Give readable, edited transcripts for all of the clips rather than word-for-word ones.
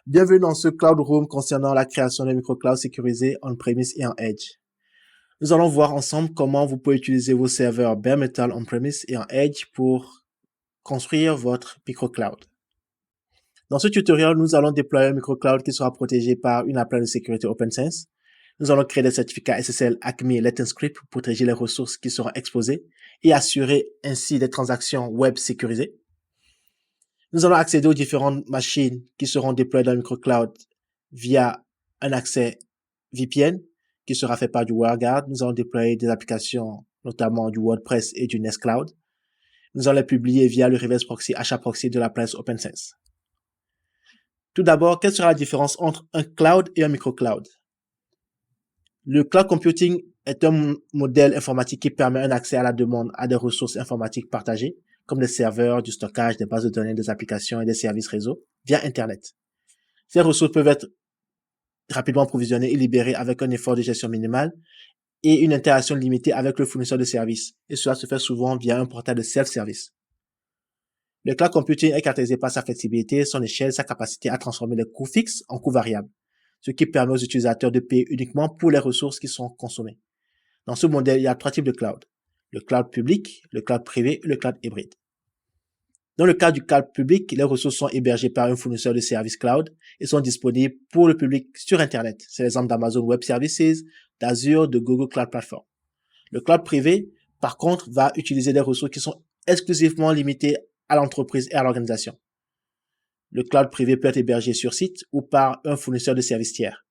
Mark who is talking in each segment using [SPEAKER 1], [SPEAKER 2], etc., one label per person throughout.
[SPEAKER 1] Bienvenue dans ce Cloud Room concernant la création de microclouds sécurisés on-premise et en Edge. Nous allons voir ensemble comment vous pouvez utiliser vos serveurs bare metal on-premise et en Edge pour construire votre microcloud. Dans ce tutoriel, nous allons déployer un microcloud qui sera protégé par une appliance de sécurité OpenSense. Nous allons créer des certificats SSL Acme Let Encrypt pour protéger les ressources qui seront exposées et assurer ainsi des transactions web sécurisées. Nous allons accéder aux différentes machines qui seront déployées dans le microcloud via un accès VPN qui sera fait par du WireGuard. Nous allons déployer des applications, notamment du WordPress et du Nextcloud. Nous allons les publier via le reverse proxy HAProxy de l'appliance OpenSense. Tout d'abord, quelle sera la différence entre un cloud et un microcloud? Le cloud computing est un modèle informatique qui permet un accès à la demande à des ressources informatiques partagées, comme des serveurs, du stockage, des bases de données, des applications et des services réseau via Internet. Ces ressources peuvent être rapidement provisionnées et libérées avec un effort de gestion minimal et une interaction limitée avec le fournisseur de services. Et cela se fait souvent via un portail de self-service. Le cloud computing est caractérisé par sa flexibilité, son échelle, sa capacité à transformer les coûts fixes en coûts variables, ce qui permet aux utilisateurs de payer uniquement pour les ressources qui sont consommées. Dans ce modèle, il y a trois types de cloud. Le cloud public, le cloud privé et le cloud hybride. Dans le cas du cloud public, les ressources sont hébergées par un fournisseur de services cloud et sont disponibles pour le public sur Internet. C'est l'exemple d'Amazon Web Services, d'Azure, de Google Cloud Platform. Le cloud privé, par contre, va utiliser des ressources qui sont exclusivement limitées à l'entreprise et à l'organisation. Le cloud privé peut être hébergé sur site ou par un fournisseur de services tiers.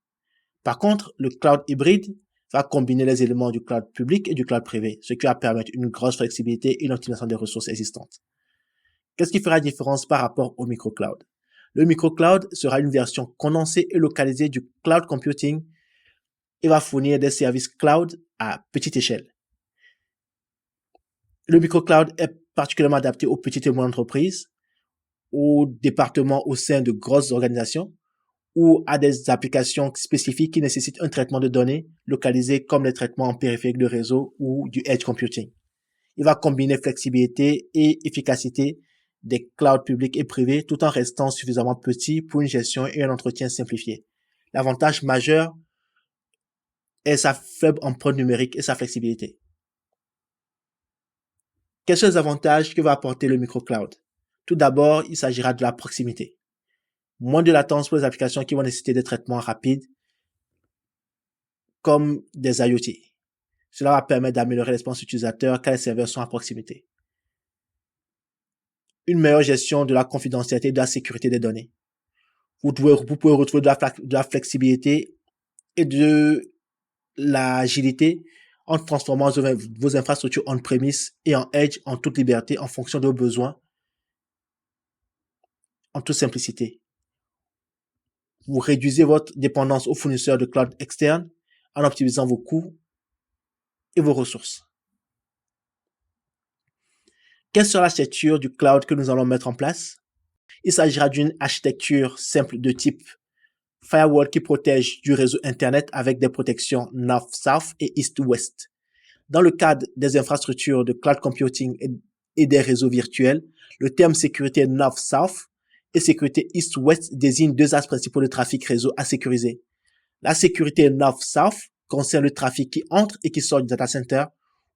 [SPEAKER 1] Par contre, le cloud hybride va combiner les éléments du cloud public et du cloud privé, ce qui va permettre une grosse flexibilité et une optimisation des ressources existantes. Qu'est-ce qui fera la différence par rapport au microcloud? Le microcloud sera une version condensée et localisée du cloud computing et va fournir des services cloud à petite échelle. Le microcloud est particulièrement adapté aux petites et moyennes entreprises, aux départements au sein de grosses organisations ou à des applications spécifiques qui nécessitent un traitement de données localisé comme les traitements en périphérique de réseau ou du edge computing. Il va combiner flexibilité et efficacité des clouds publics et privés tout en restant suffisamment petit pour une gestion et un entretien simplifié. L'avantage majeur est sa faible empreinte numérique et sa flexibilité. Quels sont les avantages que va apporter le microcloud? Tout d'abord, il s'agira de la proximité. Moins de latence pour les applications qui vont nécessiter des traitements rapides comme des IoT. Cela va permettre d'améliorer l'expérience utilisateur car les serveurs sont à proximité. Une meilleure gestion de la confidentialité et de la sécurité des données. Vous pouvez retrouver de la flexibilité et de l'agilité en transformant vos infrastructures on-premise et en edge en toute liberté en fonction de vos besoins, en toute simplicité. Vous réduisez votre dépendance aux fournisseurs de cloud externes en optimisant vos coûts et vos ressources. Quelle sera l'architecture du cloud que nous allons mettre en place? Il s'agira d'une architecture simple de type firewall qui protège du réseau Internet avec des protections North-South et East-West. Dans le cadre des infrastructures de cloud computing et des réseaux virtuels, le terme sécurité North-South et sécurité East-West désignent deux axes principaux de trafic réseau à sécuriser. La sécurité North-South concerne le trafic qui entre et qui sort du data center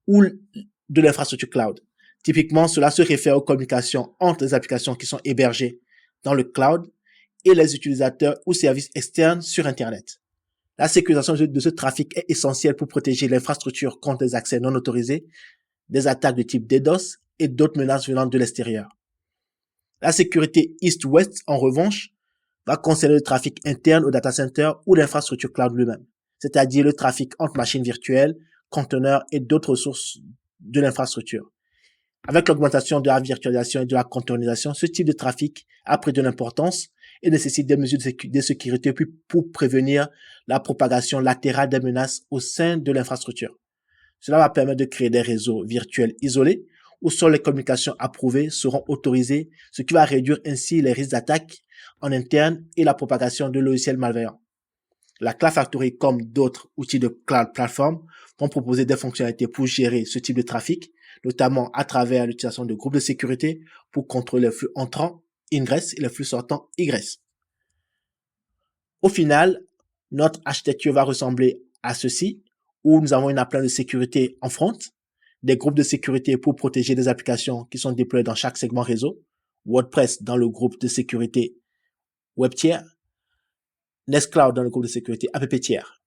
[SPEAKER 1] ou de l'infrastructure cloud. Typiquement, cela se réfère aux communications entre les applications qui sont hébergées dans le cloud et les utilisateurs ou services externes sur Internet. La sécurisation de ce trafic est essentielle pour protéger l'infrastructure contre les accès non autorisés, des attaques de type DDoS et d'autres menaces venant de l'extérieur. La sécurité East-West, en revanche, va concerner le trafic interne au data center ou l'infrastructure cloud lui-même, c'est-à-dire le trafic entre machines virtuelles, conteneurs et d'autres ressources de l'infrastructure. Avec l'augmentation de la virtualisation et de la containerisation, ce type de trafic a pris de l'importance et nécessite des mesures de sécurité pour prévenir la propagation latérale des menaces au sein de l'infrastructure. Cela va permettre de créer des réseaux virtuels isolés où seules les communications approuvées seront autorisées, ce qui va réduire ainsi les risques d'attaque en interne et la propagation de logiciels malveillants. La Cloud Factory, comme d'autres outils de cloud platform, vont proposer des fonctionnalités pour gérer ce type de trafic, notamment à travers l'utilisation de groupes de sécurité pour contrôler les flux entrants, ingress, et les flux sortants, egress. Au final, notre architecture va ressembler à ceci, où nous avons une appliance de sécurité en front, des groupes de sécurité pour protéger des applications qui sont déployées dans chaque segment réseau, WordPress dans le groupe de sécurité web tiers, Nextcloud dans le groupe de sécurité app tiers.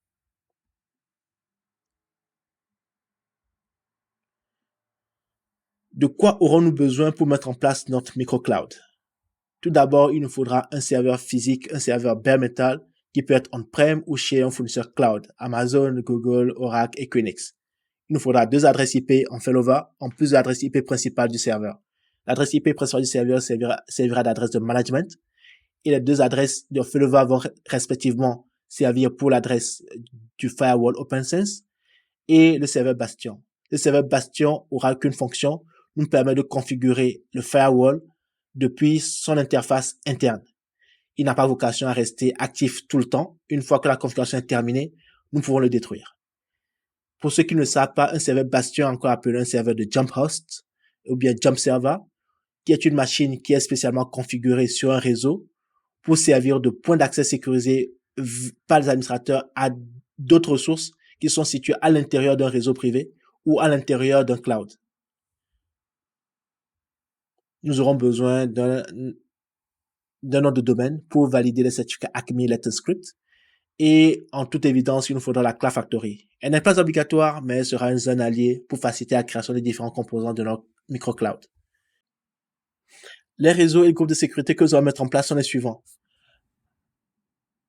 [SPEAKER 1] De quoi aurons-nous besoin pour mettre en place notre microcloud? Tout d'abord, il nous faudra un serveur physique, un serveur bare metal qui peut être on-prem ou chez un fournisseur cloud, Amazon, Google, Oracle et Quinix. Il nous faudra 2 adresses IP en failover en plus de l'adresse IP principale du serveur. L'adresse IP principale du serveur servira d'adresse de management et les 2 adresses de failover vont respectivement servir pour l'adresse du firewall OpenSense et le serveur Bastion. Le serveur Bastion aura qu'une fonction, nous permet de configurer le firewall depuis son interface interne. Il n'a pas vocation à rester actif tout le temps. Une fois que la configuration est terminée, nous pouvons le détruire. Pour ceux qui ne le savent pas, un serveur Bastion, encore appelé un serveur de Jump Host ou bien Jump Server, qui est une machine qui est spécialement configurée sur un réseau pour servir de point d'accès sécurisé par les administrateurs à d'autres ressources qui sont situées à l'intérieur d'un réseau privé ou à l'intérieur d'un cloud. Nous aurons besoin d'un nom de domaine pour valider les certificats Acme Let's Script. Et en toute évidence, il nous faudra la Cloud Factory. Elle n'est pas obligatoire, mais elle sera un allié pour faciliter la création des différents composants de notre microcloud. Les réseaux et les groupes de sécurité que nous allons mettre en place sont les suivants.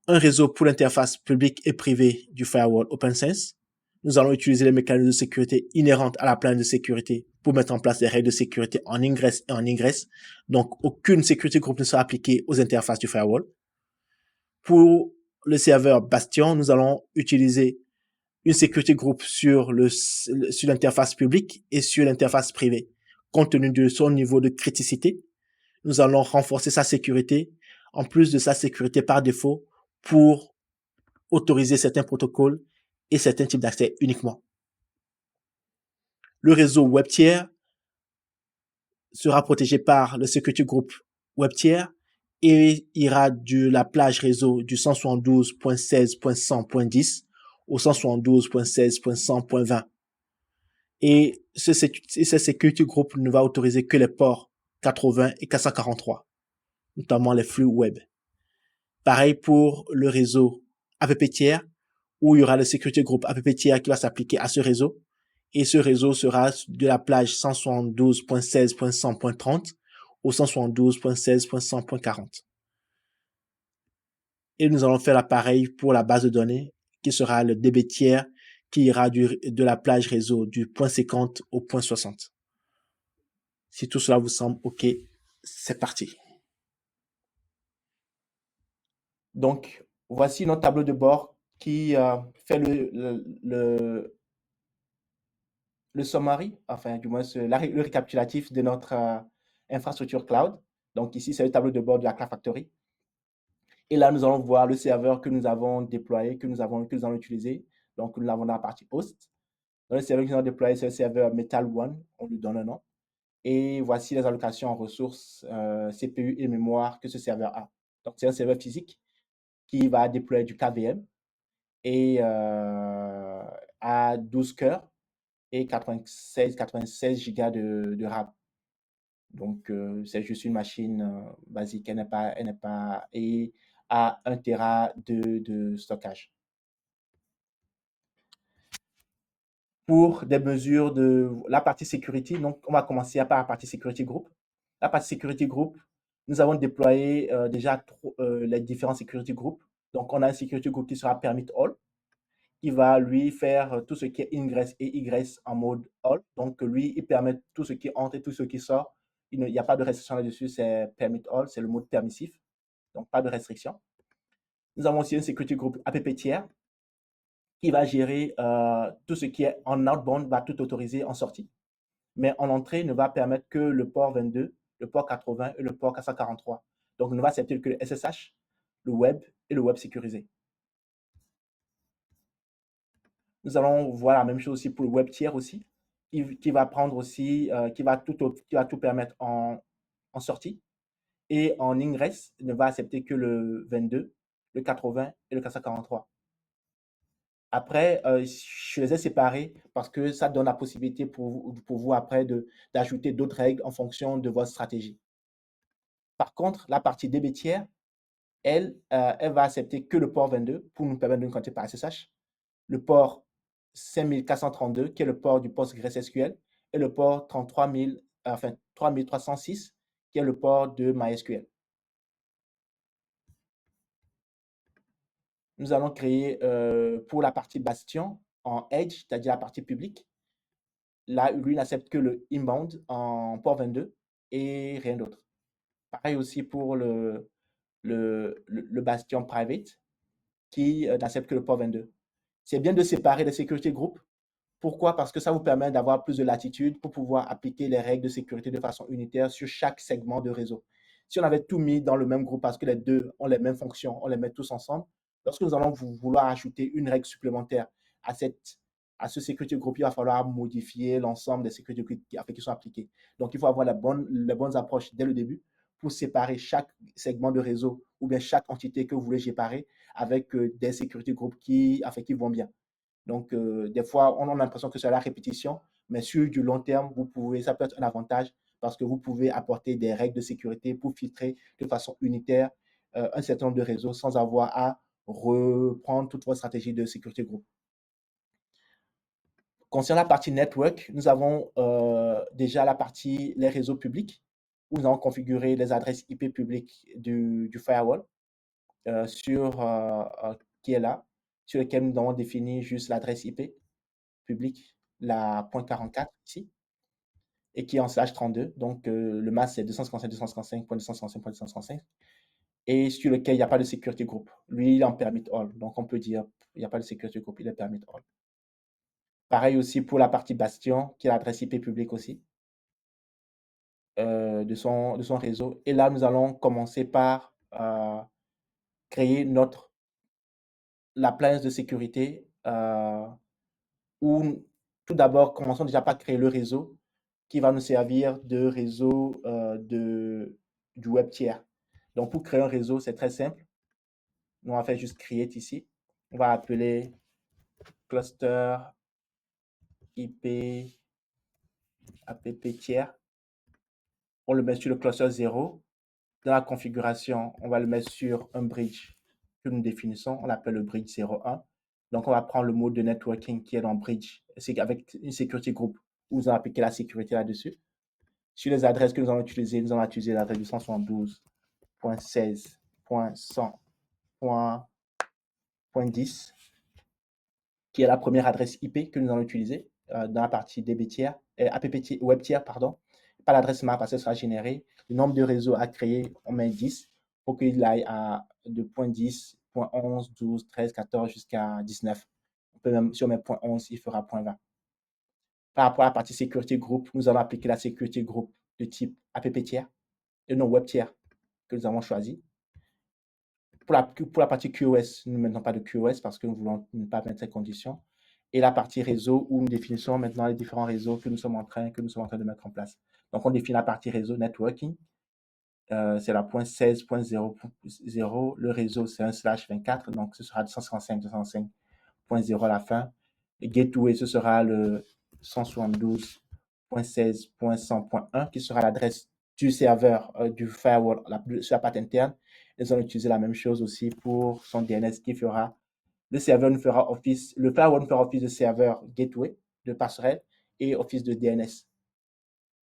[SPEAKER 1] Un réseau pour l'interface publique et privée du firewall OpenSense. Nous allons utiliser les mécanismes de sécurité inhérentes à la plainte de sécurité pour mettre en place des règles de sécurité en ingress et en ingress. Donc, aucune sécurité groupe ne sera appliquée aux interfaces du firewall. Pour le serveur Bastion, nous allons utiliser une sécurité groupe sur l'interface publique et sur l'interface privée. Compte tenu de son niveau de criticité, nous allons renforcer sa sécurité, en plus de sa sécurité par défaut, pour autoriser certains protocoles et certains types d'accès uniquement. Le réseau web tiers sera protégé par le security group web tiers et ira de la plage réseau du 172.16.100.10 au 172.16.100.20. Et ce security group ne va autoriser que les ports 80 et 443, notamment les flux web. Pareil pour le réseau app tiers, où il y aura le security group app tiers qui va s'appliquer à ce réseau. Et ce réseau sera de la plage 172.16.100.30 au 172.16.100.40. Et nous allons faire l'appareil pour la base de données, qui sera le DB tiers, qui ira de la plage réseau du point 50 au point 60. Si tout cela vous semble OK, c'est parti. Donc, voici notre tableau de bord qui fait le summary, enfin, du moins, le récapitulatif de notre infrastructure cloud. Donc, ici, c'est le tableau de bord de la Cloud Factory. Et là, nous allons voir le serveur que nous avons déployé, que nous allons utiliser. Donc, nous l'avons dans la partie host. Dans le serveur que nous avons déployé, c'est le serveur Metal One. On lui donne un nom. Et voici les allocations en ressources CPU et mémoire que ce serveur a. Donc, c'est un serveur physique qui va déployer du KVM et à 12 cœurs et 96 Go de RAM. Donc, c'est juste une machine basique. Elle n'est pas, et à 1 Tera de stockage. Pour des mesures de la partie security, donc on va commencer par la partie security group. La partie security group, nous avons déployé déjà les différents security groups. Donc, on a un security group qui sera permit all, qui va lui faire tout ce qui est ingress et egress en mode all. Donc, lui, il permet tout ce qui entre et tout ce qui sort. Il n'y a pas de restriction là-dessus, c'est permit all, c'est le mode permissif. Donc, pas de restriction. Nous avons aussi un security group app tiers qui va gérer tout ce qui est en outbound, va tout autoriser en sortie. Mais en entrée, ne va permettre que le port 22, le port 80 et le port 443. Donc, ne va accepter que le SSH, le web et le web sécurisé. Nous allons voir la même chose aussi pour le web tiers aussi, qui va prendre aussi, qui va tout permettre en sortie. Et en ingress, ne va accepter que le 22 le 80 et le 443. Après, je les ai séparés parce que ça donne la possibilité pour vous après d'ajouter d'autres règles en fonction de votre stratégie. Par contre, la partie DB tiers, elle va accepter que le port 22 pour nous permettre de nous connecter par SSH, le port 5432 qui est le port du PostgreSQL et le port 3306 qui est le port de MySQL. Nous allons créer pour la partie bastion en Edge, c'est-à-dire la partie publique. Là, lui n'accepte que le inbound en port 22 et rien d'autre. Pareil aussi pour le bastion private qui n'accepte que le port 22. C'est bien de séparer les security groups. Pourquoi? Parce que ça vous permet d'avoir plus de latitude pour pouvoir appliquer les règles de sécurité de façon unitaire sur chaque segment de réseau. Si on avait tout mis dans le même groupe parce que les deux ont les mêmes fonctions, on les met tous ensemble, lorsque nous allons vouloir ajouter une règle supplémentaire à ce security group, il va falloir modifier l'ensemble des security groups qui sont appliqués. Donc, il faut avoir les bonnes approches dès le début pour séparer chaque segment de réseau ou bien chaque entité que vous voulez séparer avec des security groups qui vont bien. Donc, des fois, on a l'impression que c'est la répétition, mais sur du long terme, ça peut être un avantage parce que vous pouvez apporter des règles de sécurité pour filtrer de façon unitaire un certain nombre de réseaux sans avoir à reprendre toute votre stratégie de sécurité groupe. Concernant la partie network, nous avons déjà les réseaux publics où nous allons configurer les adresses IP publiques du firewall qui est là, sur lequel nous avons défini juste l'adresse IP public, la .44 ici, et qui est en /32. Donc, le masque, c'est 255.255.255, et sur lequel il n'y a pas de security group. Lui, il est en permit all. Donc, on peut dire, il n'y a pas de security group, il est permit all. Pareil aussi pour la partie bastion, qui est l'adresse IP publique aussi, de son réseau. Et là, nous allons commencer par créer la place de sécurité où, tout d'abord, commençons déjà par créer le réseau qui va nous servir de réseau du web tiers. Donc, pour créer un réseau, c'est très simple. On va faire juste create ici. On va appeler cluster IP app tiers. On le met sur le cluster 0. Dans la configuration, on va le mettre sur un bridge que nous définissons. On l'appelle le bridge 01. Donc, on va prendre le mode de networking qui est dans bridge. C'est avec une security group où nous allons appliquer la sécurité là-dessus. Sur les adresses que nous allons utiliser, nous allons utiliser l'adresse du 172.16.100.10 qui est la première adresse IP que nous allons utiliser dans la partie DB tiers, web tiers, pardon. Pas l'adresse MAC parce que ça sera généré. Le nombre de réseaux à créer, on met 10 pour qu'il aille de .10, .11, 12, 13, 14 jusqu'à 19. On peut même, si on met .11, il fera .20. Par rapport à la partie sécurité groupe, nous allons appliquer la sécurité groupe de type app tiers, et non web tiers que nous avons choisi. Pour la partie QoS, nous ne mettons pas de QoS parce que nous voulons ne pas mettre ces conditions. Et la partie réseau où nous définissons maintenant les différents réseaux que nous sommes en train de mettre en place. Donc, on définit la partie réseau networking. C'est la .16.0.0. Le réseau, c'est un /24. Donc, ce sera 255.255.0 à la fin. Et gateway, ce sera le 172.16.100.1 qui sera l'adresse du serveur du firewall sur la partie interne. Ils ont utilisé la même chose aussi pour son DNS qui fera, le firewall nous fera office de serveur gateway, de passerelle et office de DNS.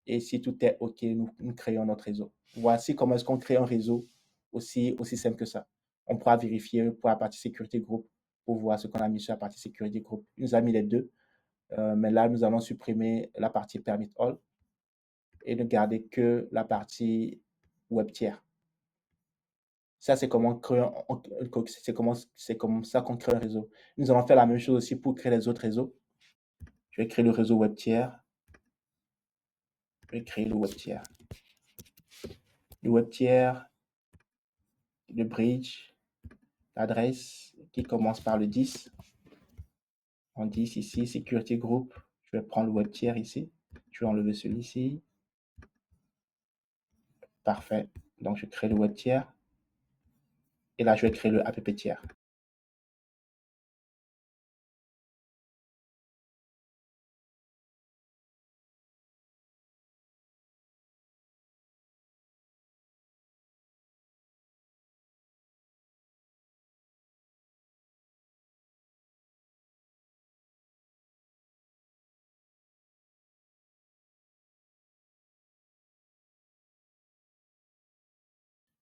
[SPEAKER 1] Et si tout est OK, nous créons notre réseau. Voici comment est-ce qu'on crée un réseau aussi simple que ça. On pourra vérifier pour la partie sécurité groupe pour voir ce qu'on a mis sur la partie sécurité groupe. Il nous a mis les deux, mais là, nous allons supprimer la partie permit all et ne garder que la partie web tiers. Ça, c'est comme ça qu'on crée un réseau. Nous allons faire la même chose aussi pour créer les autres réseaux. Je vais créer le réseau web tiers. Je vais créer le web tiers. Le web tiers, le bridge, l'adresse qui commence par le 10. En 10 ici, security group. Je vais prendre le web tiers ici. Je vais enlever celui-ci. Parfait. Donc, je crée le web tiers. Et là, je vais créer le app tiers.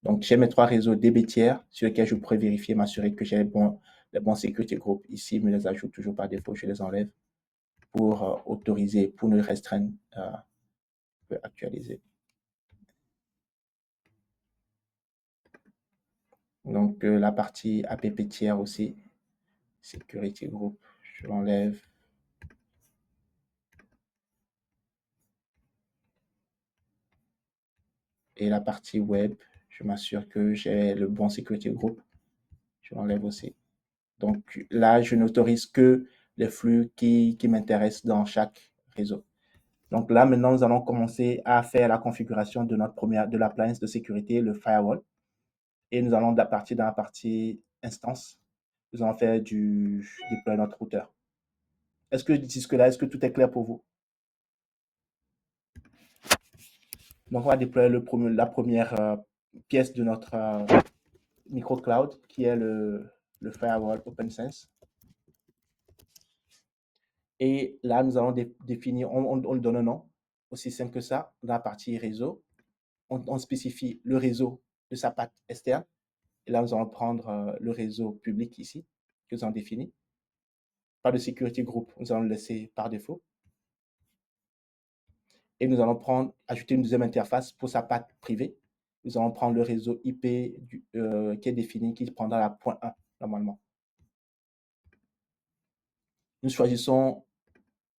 [SPEAKER 1] Donc, j'ai mes 3 réseaux DB tiers sur lesquels je pourrais vérifier, m'assurer que j'ai les bons security group. Ici, je me les ajoute toujours par défaut, je les enlève pour autoriser, pour ne restreindre, je peux actualiser. Donc, la partie app tiers aussi, security group, je l'enlève. Et la partie web, je m'assure que j'ai le bon security group, je l'enlève aussi. Donc là, je n'autorise que les flux qui m'intéressent dans chaque réseau. Donc là, maintenant, nous allons commencer à faire la configuration de de l'appliance de sécurité, le firewall. Et nous allons partir dans la partie instance. Nous allons faire du déployer notre routeur. Est-ce que jusque-là, est-ce que tout est clair pour vous? Donc, on va déployer la première pièce de notre microcloud, qui est le firewall OpenSense. Et là, nous allons définir, on lui donne un nom, aussi simple que ça, dans la partie réseau. On spécifie le réseau de sa patte externe. Et là, nous allons prendre le réseau public ici, que nous avons défini. Pas de security group, nous allons le laisser par défaut. Et nous allons ajouter une deuxième interface pour sa patte privée. Nous allons prendre le réseau IP qui est défini, qui prendra la point 1 normalement. Nous choisissons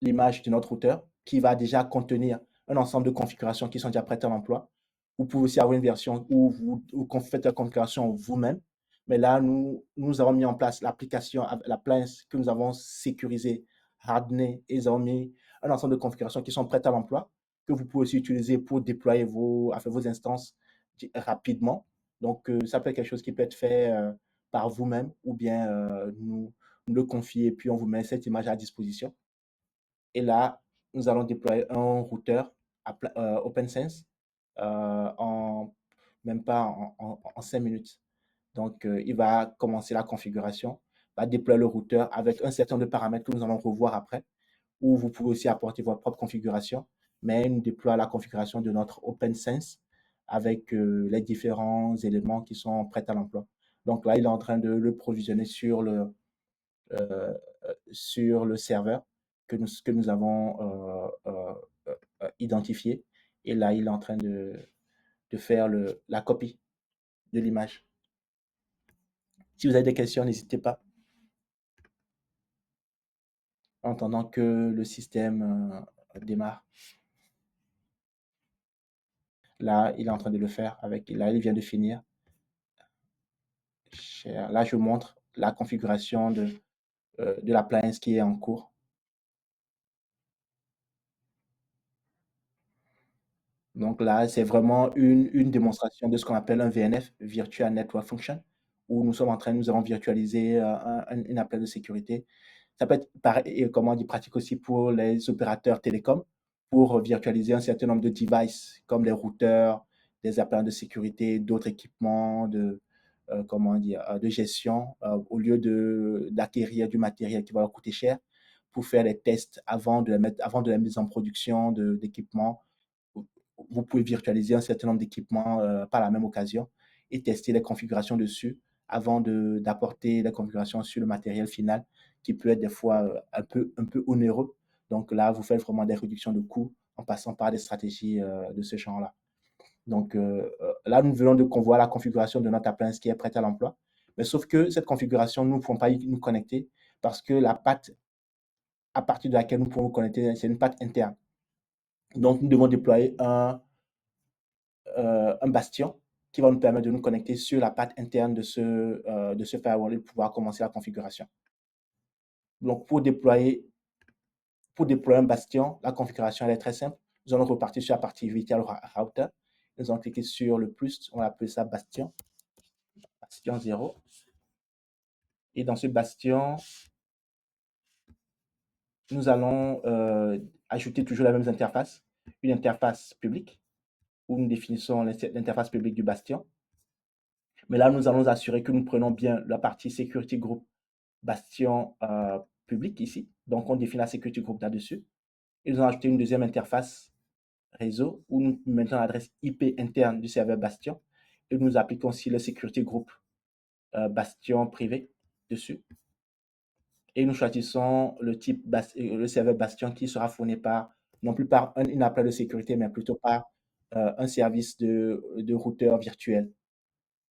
[SPEAKER 1] l'image de notre routeur qui va déjà contenir un ensemble de configurations qui sont déjà prêtes à l'emploi. Vous pouvez aussi avoir une version où vous faites la configuration vous-même. Mais là, nous avons mis en place l'application, l'appliance que nous avons sécurisée, hardenée, et nous avons mis un ensemble de configurations qui sont prêtes à l'emploi, que vous pouvez aussi utiliser pour déployer vos instances rapidement. Donc, ça peut être quelque chose qui peut être fait par vous-même ou bien nous le confier et puis on vous met cette image à disposition. Et là, nous allons déployer un routeur OpenSense en même pas en 5 minutes. Donc, il va commencer la configuration, va déployer le routeur avec un certain nombre de paramètres que nous allons revoir après, où vous pouvez aussi apporter votre propre configuration, mais nous déploie la configuration de notre OpenSense avec les différents éléments qui sont prêts à l'emploi. Donc là, il est en train de le provisionner euh, sur le serveur que nous avons identifié. Et là, il est en train de faire la copie de l'image. Si vous avez des questions, n'hésitez pas. En attendant que le système démarre. Là, il est en train de le faire. Là, il vient de finir. Là, je vous montre la configuration de l'appliance qui est en cours. Donc là, c'est vraiment une démonstration de ce qu'on appelle un VNF, Virtual Network Function, où nous avons virtualisé une appliance de sécurité. Ça peut être pareil, comment on dit, pratique aussi pour les opérateurs télécoms, pour virtualiser un certain nombre de devices, comme les routeurs, des appareils de sécurité, d'autres équipements comment dire, de gestion, au lieu d'acquérir du matériel qui va leur coûter cher, pour faire les tests avant de la mise en production d'équipements. Vous pouvez virtualiser un certain nombre d'équipements par la même occasion et tester les configurations dessus avant d'apporter les configurations sur le matériel final qui peut être des fois un peu onéreux. Donc là, vous faites vraiment des réductions de coûts en passant par des stratégies de ce genre-là. Donc là, nous venons de voir la configuration de notre appliance qui est prête à l'emploi. Mais sauf que cette configuration, nous ne pouvons pas nous connecter parce que la patte à partir de laquelle nous pouvons nous connecter, c'est une patte interne. Donc, nous devons déployer un bastion qui va nous permettre de nous connecter sur la patte interne de ce firewall et de pouvoir commencer la configuration. Donc, pour déployer un bastion, la configuration elle est très simple. Nous allons repartir sur la partie virtual router. Nous allons cliquer sur le plus, on va appeler ça bastion.
[SPEAKER 2] bastion 0. Et dans ce bastion, nous allons ajouter toujours la même interface, une interface publique, où nous définissons l'interface publique du bastion. Mais là, nous allons assurer que nous prenons bien la partie security group bastion public ici. Donc, on définit la security group là-dessus. Et nous allons ajouter une deuxième interface réseau où nous mettons l'adresse IP interne du serveur bastion et nous appliquons aussi le security group bastion privé dessus. Et nous choisissons le type le serveur bastion qui sera fourni par, non plus par une appel de sécurité, mais plutôt par un service de routeur virtuel.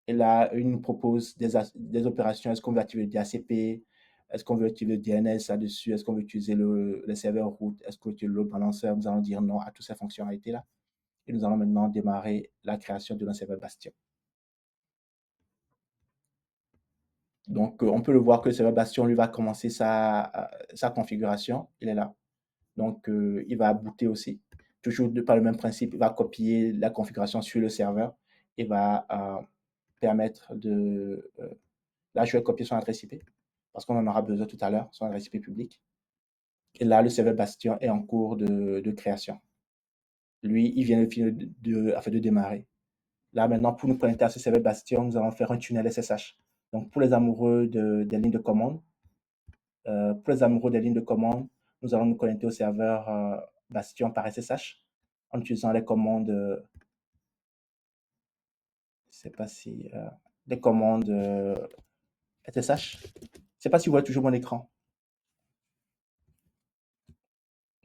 [SPEAKER 2] Et là, il nous propose des opérations. Est-ce qu'on veut activer le DHCP? Est-ce qu'on veut activer le DNS là-dessus? Est-ce qu'on veut utiliser le serveur route? Est-ce qu'on veut utiliser le load balancer? Nous allons dire non à toutes ces fonctionnalités-là. Et nous allons maintenant démarrer la création de notre serveur Bastion. Donc, on peut le voir que le serveur Bastion, lui, va commencer sa configuration. Il est là. Donc, il va booter aussi. Toujours par le même principe, il va copier la configuration sur le serveur et va permettre de... là, je vais copier son adresse IP parce qu'on en aura besoin tout à l'heure, son adresse IP publique. Et là, le serveur Bastion est en cours de création. Lui, il vient de démarrer. Là, maintenant, pour nous connecter à ce serveur Bastion, nous allons faire un tunnel SSH. Donc, pour les amoureux des lignes de commande, nous allons nous connecter au serveur Bastion par SSH en utilisant les commandes, je sais pas si, les commandes SSH. Je ne sais pas si vous voyez toujours mon écran.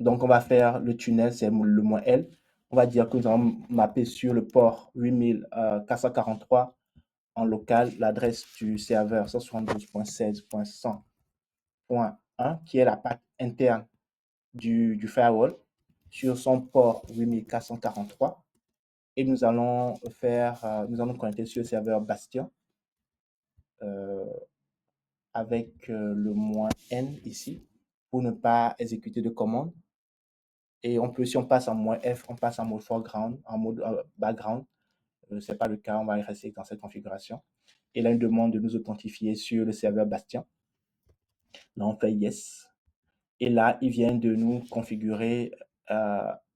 [SPEAKER 2] Donc, on va faire le tunnel, c'est le moins L. On va dire que nous allons mapper sur le port 8443 en local l'adresse du serveur 172.16.100.1 qui est la patte interne du firewall sur son port 8443 et nous allons nous allons connecter sur le serveur Bastion avec le -n ici pour ne pas exécuter de commande. Et on peut, si on passe en -f, on passe en mode foreground, en mode background. Ce n'est pas le cas, on va rester dans cette configuration. Et là, une demande de nous authentifier sur le serveur Bastion. Là, on fait yes. Et là, il vient de nous configurer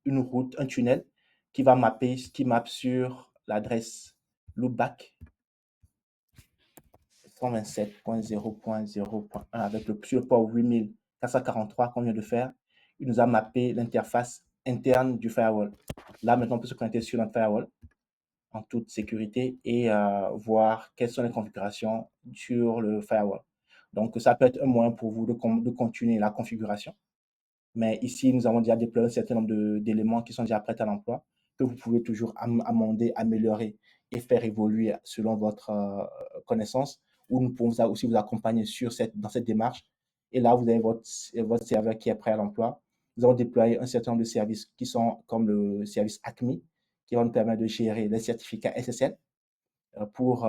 [SPEAKER 2] une route, un tunnel qui va mapper, qui mappe sur l'adresse loopback 127.0.0.1 avec sur le port 8443 qu'on vient de faire. Il nous a mappé l'interface interne du firewall. Là, maintenant, on peut se connecter sur notre firewall en toute sécurité et voir quelles sont les configurations sur le firewall. Donc, ça peut être un moyen pour vous de continuer la configuration. Mais ici, nous avons déjà déployé un certain nombre d'éléments qui sont déjà prêts à l'emploi, que vous pouvez toujours amender, améliorer et faire évoluer selon votre connaissance, ou nous pouvons aussi vous accompagner dans cette démarche. Et là, vous avez votre serveur qui est prêt à l'emploi. Nous avons déployé un certain nombre de services qui sont comme le service ACME, qui va nous permettre de gérer les certificats SSL pour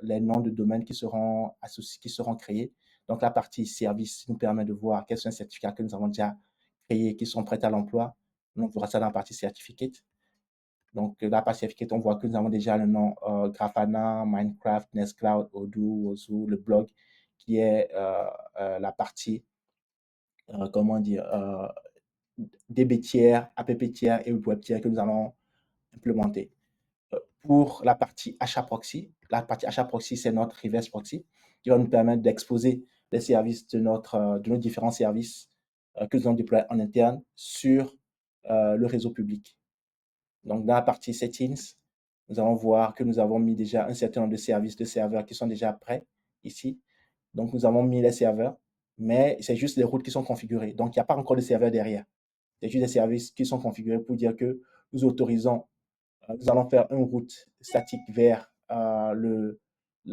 [SPEAKER 2] les noms de domaines qui seront créés. Donc, la partie service nous permet de voir quels sont les certificats que nous avons déjà créés, qui sont prêts à l'emploi. On verra ça dans la partie certificate. Donc, la partie certificate, on voit que nous avons déjà le nom Grafana, Minecraft, Nextcloud, Odoo, Ozu, le blog, qui est la partie, comment dire, DB tiers, app tiers et web tiers que nous allons implémenter. Pour la partie achat proxy, c'est notre reverse proxy qui va nous permettre d'exposer les services de nos différents services que nous allons déployer en interne sur le réseau public. Donc, dans la partie settings, nous allons voir que nous avons mis déjà un certain nombre de services de serveurs qui sont déjà prêts ici. Donc, nous avons mis les serveurs, mais c'est juste les routes qui sont configurées. Donc, il n'y a pas encore de serveur derrière. C'est juste des services qui sont configurés pour dire que nous autorisons nous allons faire une route statique vers la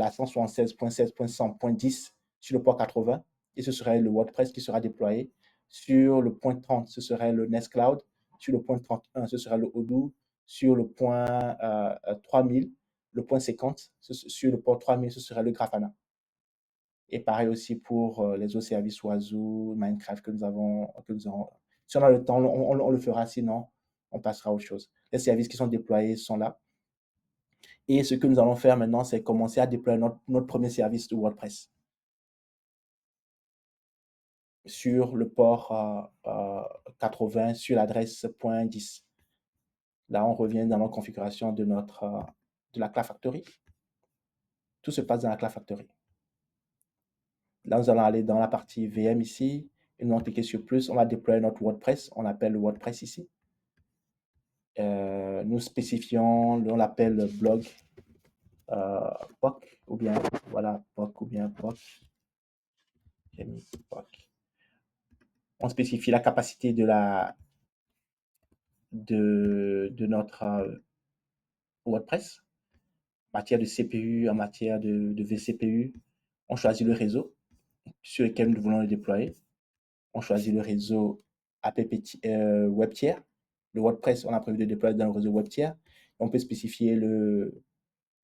[SPEAKER 2] 176.16.100.10 sur le port 80 et ce serait le WordPress qui sera déployé. Sur le point 30, ce serait le Nextcloud. Sur le point 31, ce serait le Odoo. Sur le point 3000, le point 50, sur le port 3000, ce serait le Grafana. Et pareil aussi pour les autres services Oiseau, Minecraft que nous avons. Si on a le temps, on le fera, sinon on passera à autre chose. Les services qui sont déployés sont là. Et ce que nous allons faire maintenant, c'est commencer à déployer notre premier service de WordPress sur le port 80 sur l'adresse .10. Là, on revient dans notre configuration de la Cloud Factory. Tout se passe dans la Cloud Factory. Là, nous allons aller dans la partie VM ici. Et nous allons cliquer sur plus. On va déployer notre WordPress. On appelle le WordPress ici. Nous spécifions, on l'appelle blog POC ou bien voilà POC ou bien POC. J'ai mis POC. On spécifie la capacité de notre WordPress en matière de CPU, en matière de vCPU. On choisit le réseau sur lequel nous voulons le déployer. On choisit le réseau WebTier. Le WordPress, on a prévu de déployer dans le réseau WebTier. On peut spécifier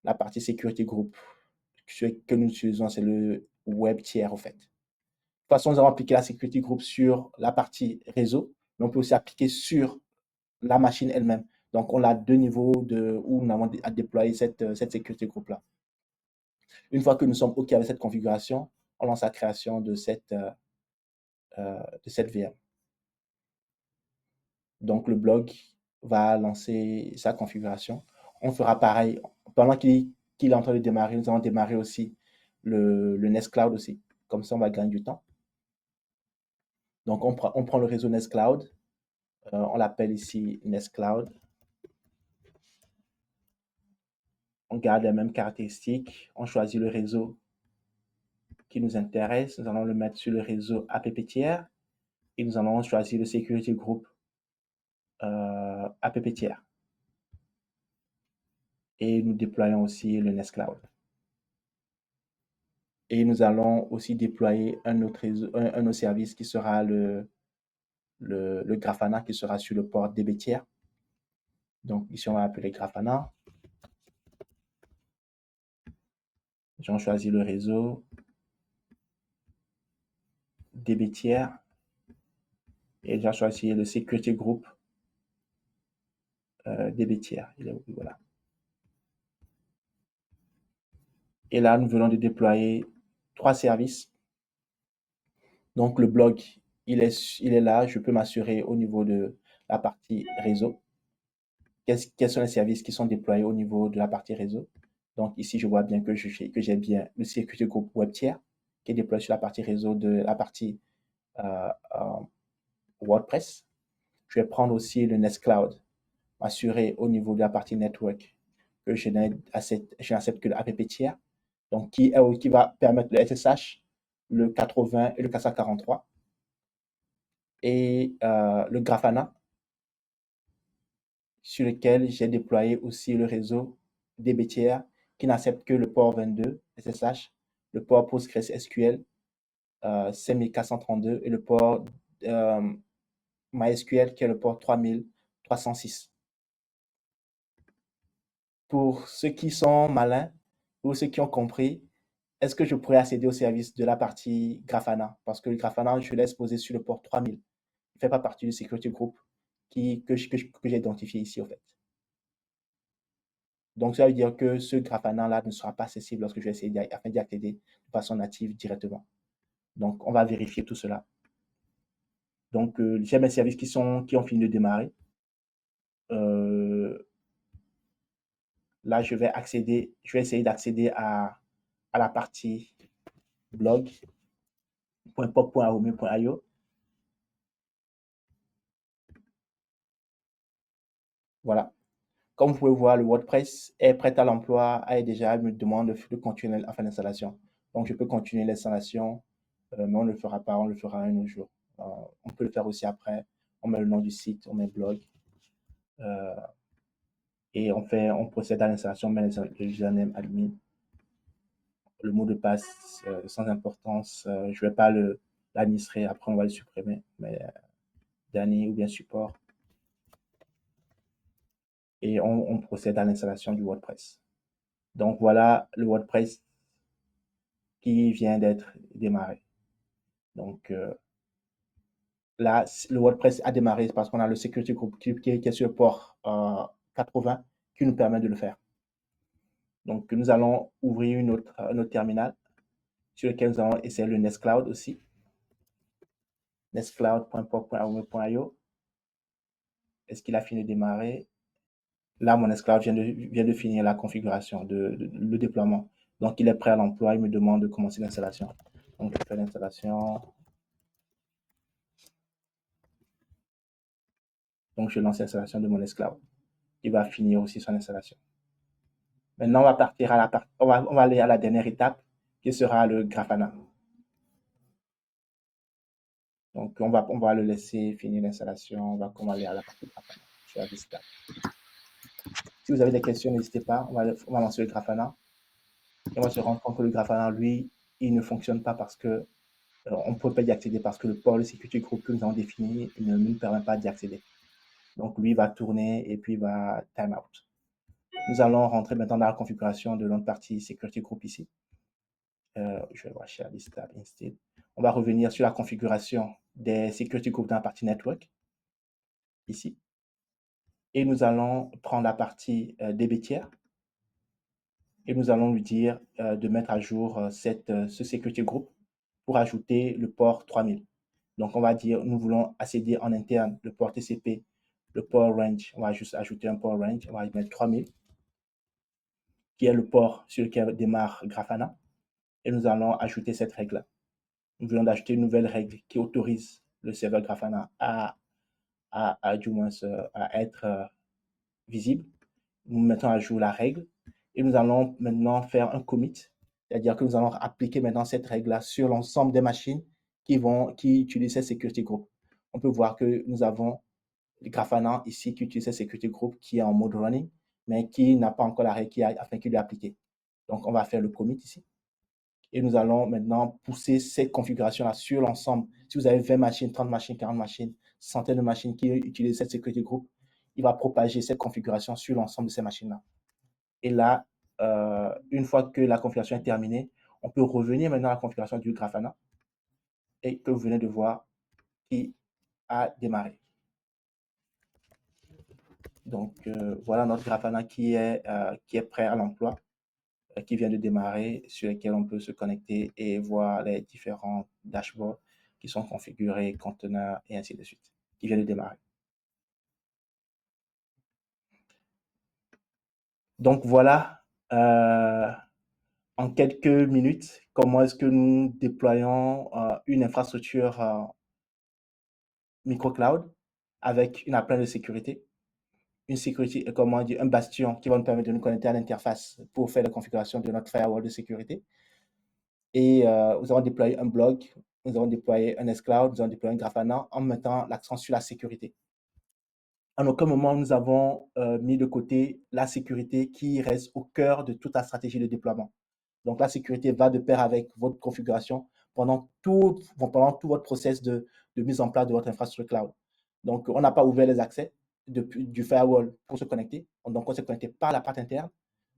[SPEAKER 2] la partie sécurité groupe. Ce que nous utilisons, c'est le WebTier en fait. De toute façon, nous avons appliqué la sécurité groupe sur la partie réseau, mais on peut aussi appliquer sur la machine elle-même. Donc, on a deux niveaux où nous avons à déployer cette sécurité groupe-là. Une fois que nous sommes OK avec cette configuration, on lance la création de cette VM. Donc, le blog va lancer sa configuration. On fera pareil. Pendant qu'il est en train de démarrer, nous allons démarrer aussi le Nest Cloud aussi. Comme ça, on va gagner du temps. Donc, on prend le réseau Nest Cloud. On l'appelle ici Nest Cloud. On garde les mêmes caractéristiques. On choisit le réseau qui nous intéresse. Nous allons le mettre sur le réseau AppTier. Et nous allons choisir le Security Group AppTier. Et nous déployons aussi le Nest Cloud. Et nous allons aussi déployer un autre service qui sera le Grafana qui sera sur le port DBTier. Donc ici, on va appeler Grafana. J'ai choisi le réseau DBTier et j'ai choisi le Security Group DBTier. Voilà. Et là, nous venons de déployer 3 services. Donc, le blog, il est là. Je peux m'assurer au niveau de la partie réseau. Quels sont les services qui sont déployés au niveau de la partie réseau? Donc, ici, je vois bien que j'ai bien le Security Group WebTier qui est déployé sur la partie réseau de la partie WordPress. Je vais prendre aussi le Nest Cloud, m'assurer au niveau de la partie network que je n'accepte que le AppTier, donc qui va permettre le SSH, le 80 et le 443. Et le Grafana, sur lequel j'ai déployé aussi le réseau DBTier qui n'accepte que le port 22 SSH, le port PostgreSQL 5432 et le port MySQL qui est le port 3306. Pour ceux qui sont malins ou ceux qui ont compris, est-ce que je pourrais accéder au service de la partie Grafana? Parce que le Grafana, je l'ai exposé sur le port 3000. Il ne fait pas partie du security group que j'ai identifié ici, en fait. Donc, ça veut dire que ce Grafana-là ne sera pas accessible lorsque je vais essayer afin d'y accéder de façon native directement. Donc, on va vérifier tout cela. Donc, j'ai mes services qui ont fini de démarrer. Là, je vais essayer d'accéder à la partie blog.pop.aome.io. Voilà. Comme vous pouvez voir, le WordPress est prêt à l'emploi et déjà me demande de continuer à faire l'installation. Donc, je peux continuer l'installation, mais on ne le fera pas, on le fera un autre jour. On peut le faire aussi après. On met le nom du site, on met blog. Et on procède à l'installation, on met le username admin. Le mot de passe sans importance. Je ne vais pas l'administrer, après on va le supprimer. Mais dernier ou bien support. Et on procède à l'installation du WordPress. Donc voilà le WordPress qui vient d'être démarré. Donc là, le WordPress a démarré parce qu'on a le Security Group qui est sur le port 80 qui nous permet de le faire. Donc, nous allons ouvrir un autre terminal sur lequel nous allons essayer le Nextcloud aussi. Nextcloud.pop.io. Est-ce qu'il a fini de démarrer? Là, mon Nextcloud vient de finir la configuration, le déploiement. Donc, il est prêt à l'emploi. Il me demande de commencer l'installation. Donc, je fais l'installation. Donc, je lance l'installation de mon Nextcloud. Il va finir aussi son installation. Maintenant, on va partir on va aller à la dernière étape, qui sera le Grafana. Donc, on va le laisser finir l'installation. On va aller à la partie Grafana. Je suis à Vista. Si vous avez des questions, n'hésitez pas. On va lancer le Grafana. Et on va se rendre compte que le Grafana, lui, il ne fonctionne pas parce que on ne peut pas y accéder parce que le port de sécurité groupe que nous avons défini ne nous permet pas d'y accéder. Donc, lui va tourner et puis il va time out. Nous allons rentrer maintenant dans la configuration de notre partie Security Group ici. Je vais voir Share List Tab Instead. On va revenir sur la configuration des Security Group dans la partie Network, ici. Et nous allons prendre la partie DB tiers et nous allons lui dire de mettre à jour ce Security Group pour ajouter le port 3000. Donc, on va dire, nous voulons accéder en interne le port TCP, le port range. On va juste ajouter un port range. On va y mettre 3000, qui est le port sur lequel démarre Grafana. Et nous allons ajouter cette règle-là. Nous voulons ajouter une nouvelle règle qui autorise le serveur Grafana à être visible. Nous mettons à jour la règle et nous allons maintenant faire un commit. C'est-à-dire que nous allons appliquer maintenant cette règle-là sur l'ensemble des machines qui utilisent cette security group. On peut voir que nous avons le Grafana ici qui utilise cette security group qui est en mode running, mais qui n'a pas encore la règle afin qu'il lui est appliquée. Donc, on va faire le commit ici. Et nous allons maintenant pousser cette configuration-là sur l'ensemble. Si vous avez 20 machines, 30 machines, 40 machines, centaines de machines qui utilisent cette security group, il va propager cette configuration sur l'ensemble de ces machines-là. Et là, une fois que la configuration est terminée, on peut revenir maintenant à la configuration du Grafana et que vous venez de voir qui a démarré. Donc, voilà notre Grafana qui est prêt à l'emploi, qui vient de démarrer, sur lequel on peut se connecter et voir les différents dashboards qui sont configurés, conteneurs et ainsi de suite, qui viennent de démarrer. Donc, voilà, en quelques minutes, comment est-ce que nous déployons une infrastructure microcloud avec une appliance de sécurité, une sécurité, comment dire, un bastion qui va nous permettre de nous connecter à l'interface pour faire la configuration de notre firewall de sécurité. Et nous avons déployé un blog, nous avons déployé un Nextcloud, nous avons déployé un Grafana en mettant l'accent sur la sécurité. En aucun moment, nous avons mis de côté la sécurité qui reste au cœur de toute la stratégie de déploiement. Donc, la sécurité va de pair avec votre configuration pendant tout votre process de mise en place de votre infrastructure cloud. Donc, on n'a pas ouvert les accès du firewall pour se connecter. Donc, on s'est connecté par la part interne.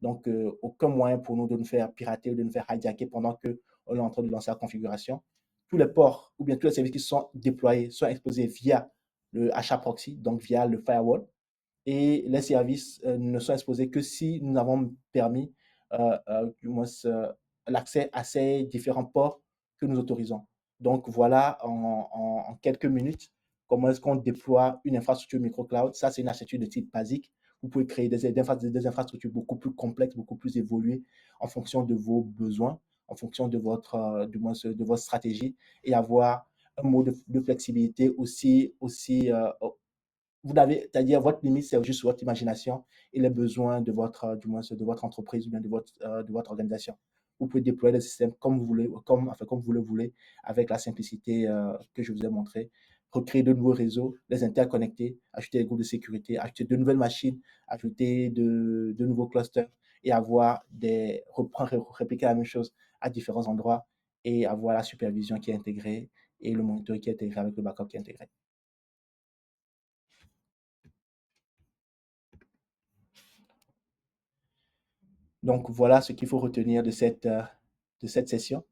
[SPEAKER 2] Donc, aucun moyen pour nous de nous faire pirater ou de nous faire hijacker pendant qu'on est en train de lancer la configuration. Tous les ports ou bien tous les services qui sont déployés sont exposés via le HAProxy, donc via le firewall. Et les services ne sont exposés que si nous avons permis du moins l'accès à ces différents ports que nous autorisons. Donc voilà en quelques minutes comment est-ce qu'on déploie une infrastructure microcloud. Ça, c'est une architecture de type basique. Vous pouvez créer des infrastructures beaucoup plus complexes, beaucoup plus évoluées en fonction de vos besoins, en fonction de votre stratégie et avoir un mode de flexibilité aussi vous n'avez, c'est-à-dire votre limite, c'est juste votre imagination et les besoins de du moins de votre entreprise ou bien de votre organisation. Vous pouvez déployer le système comme vous voulez, comme vous le voulez, avec la simplicité que je vous ai montré. Recréer de nouveaux réseaux, les interconnecter, ajouter des groupes de sécurité, ajouter de nouvelles machines, ajouter de nouveaux clusters et répliquer la même chose à différents endroits et avoir la supervision qui est intégrée et le monitoring qui est intégré avec le backup qui est intégré. Donc, voilà ce qu'il faut retenir de cette session.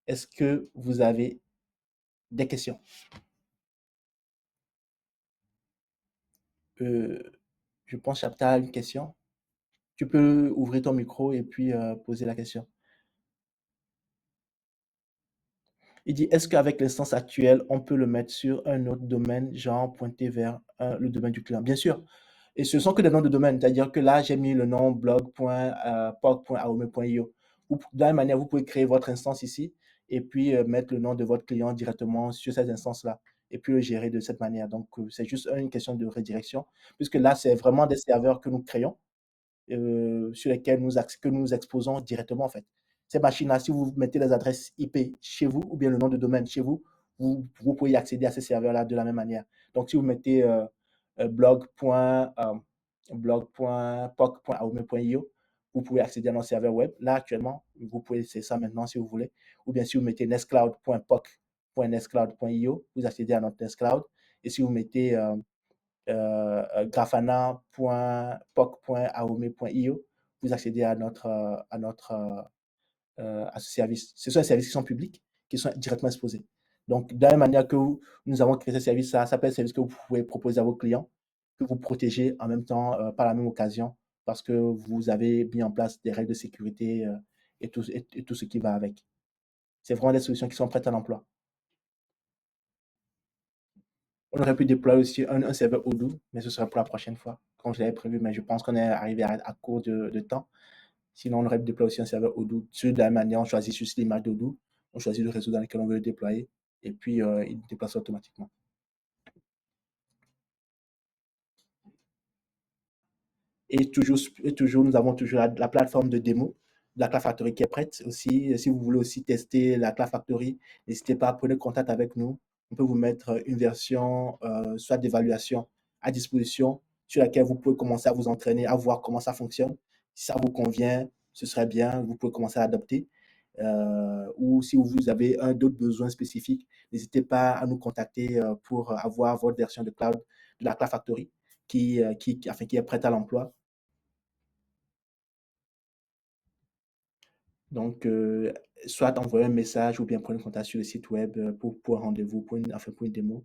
[SPEAKER 2] Est-ce que vous avez des questions? Je pense que Chaptal a une question. Tu peux ouvrir ton micro et puis poser la question. Il dit, est-ce qu'avec l'instance actuelle, on peut le mettre sur un autre domaine, genre pointer vers le domaine du client? Bien sûr. Et ce sont que des noms de domaine, c'est-à-dire que là, j'ai mis le nom blog.poc.aome.io. De la même manière, vous pouvez créer votre instance ici et puis mettre le nom de votre client directement sur cette instance-là et puis le gérer de cette manière. Donc, c'est juste une question de redirection, puisque là, c'est vraiment des serveurs que nous créons sur lesquels que nous exposons directement en fait. Ces machines-là, si vous mettez les adresses IP chez vous ou bien le nom de domaine chez vous, vous pouvez y accéder à ces serveurs-là de la même manière. Donc, si vous mettez blog.poc.aome.io, vous pouvez accéder à nos serveurs web. Là, actuellement, vous pouvez essayer ça maintenant si vous voulez. Ou bien si vous mettez nextcloud.poc.nextcloud.io, vous accédez à notre Nextcloud. Et si vous mettez grafana.poc.aome.io, vous accédez à ce service. Ce sont des services qui sont publics, qui sont directement exposés. Donc, de la même manière que nous avons créé ce service, ça s'appelle service que vous pouvez proposer à vos clients, que vous protégez en même temps par la même occasion, parce que vous avez mis en place des règles de sécurité et tout ce qui va avec. C'est vraiment des solutions qui sont prêtes à l'emploi. On aurait pu déployer aussi un serveur Odoo, mais ce sera pour la prochaine fois, comme je l'avais prévu, mais je pense qu'on est arrivé à court de temps. Sinon, on aurait pu déployer aussi un serveur Odoo. De la même manière, on choisit juste l'image d'Odoo, on choisit le réseau dans lequel on veut le déployer, et puis il déplace automatiquement. Et toujours, nous avons toujours la plateforme de démo de la Cloud Factory qui est prête aussi. Si vous voulez aussi tester la Cloud Factory, n'hésitez pas à prendre contact avec nous. On peut vous mettre une version soit d'évaluation à disposition sur laquelle vous pouvez commencer à vous entraîner, à voir comment ça fonctionne. Si ça vous convient, ce serait bien, vous pouvez commencer à adopter. Ou si vous avez d'autres besoins spécifiques, n'hésitez pas à nous contacter pour avoir votre version de la Cloud Factory qui est prête à l'emploi. Donc, soit envoyer un message ou bien prendre contact sur le site web pour un rendez-vous, enfin pour une démo.